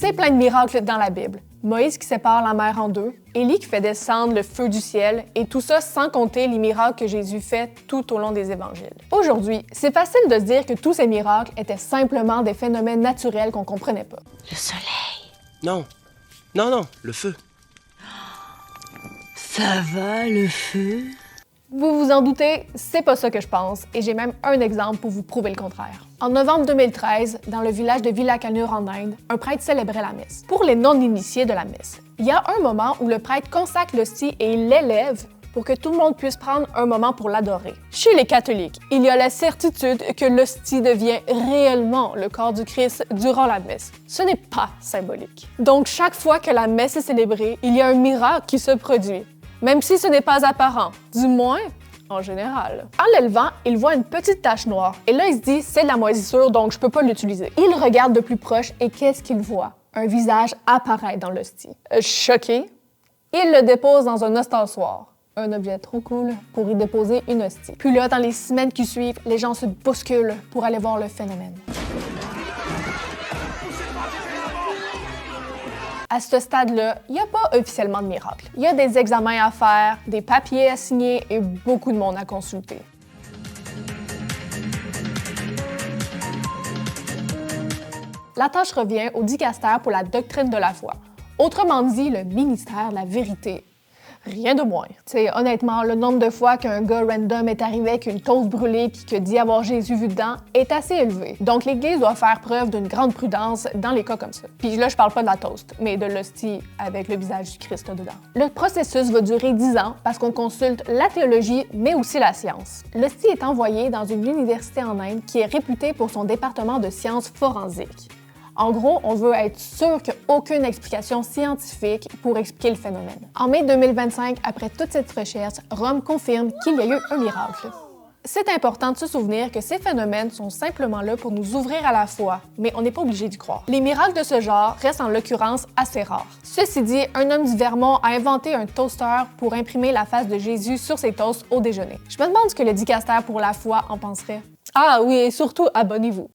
C'est plein de miracles dans la Bible. Moïse qui sépare la mer en deux, Élie qui fait descendre le feu du ciel, et tout ça sans compter les miracles que Jésus fait tout au long des évangiles. Aujourd'hui, c'est facile de se dire que tous ces miracles étaient simplement des phénomènes naturels qu'on comprenait pas. Le soleil. Non, non, non, le feu. Ça va, le feu? Vous vous en doutez, c'est pas ça que je pense, et j'ai même un exemple pour vous prouver le contraire. En novembre 2013, dans le village de Vilacanur en Inde, un prêtre célébrait la messe. Pour les non-initiés de la messe, il y a un moment où le prêtre consacre l'hostie et il l'élève pour que tout le monde puisse prendre un moment pour l'adorer. Chez les catholiques, il y a la certitude que l'hostie devient réellement le corps du Christ durant la messe. Ce n'est pas symbolique. Donc chaque fois que la messe est célébrée, il y a un miracle qui se produit. Même si ce n'est pas apparent, du moins en général. En l'élevant, il voit une petite tache noire et là il se dit c'est de la moisissure donc je peux pas l'utiliser. Il regarde de plus proche et qu'est-ce qu'il voit? Un visage apparaît dans l'hostie. Choqué, il le dépose dans un ostensoir. Un objet trop cool pour y déposer une hostie. Puis là, dans les semaines qui suivent, les gens se bousculent pour aller voir le phénomène. À ce stade-là, il n'y a pas officiellement de miracle. Il y a des examens à faire, des papiers à signer et beaucoup de monde à consulter. La tâche revient au dicaster pour la doctrine de la foi. Autrement dit, le ministère de la vérité. Rien de moins. T'sais, honnêtement, le nombre de fois qu'un gars random est arrivé avec une toast brûlée puis que dit avoir Jésus vu dedans est assez élevé. Donc l'Église doit faire preuve d'une grande prudence dans les cas comme ça. Puis là, je parle pas de la toast, mais de l'hostie avec le visage du Christ dedans. Le processus va durer 10 ans parce qu'on consulte la théologie, mais aussi la science. L'hostie est envoyée dans une université en Inde qui est réputée pour son département de sciences forensiques. En gros, on veut être sûr qu'il n'y a aucune explication scientifique pour expliquer le phénomène. En mai 2025, après toute cette recherche, Rome confirme qu'il y a eu un miracle. C'est important de se souvenir que ces phénomènes sont simplement là pour nous ouvrir à la foi, mais on n'est pas obligé d'y croire. Les miracles de ce genre restent en l'occurrence assez rares. Ceci dit, un homme du Vermont a inventé un toaster pour imprimer la face de Jésus sur ses toasts au déjeuner. Je me demande ce que le dicaster pour la foi en penserait. Ah oui, et surtout, abonnez-vous.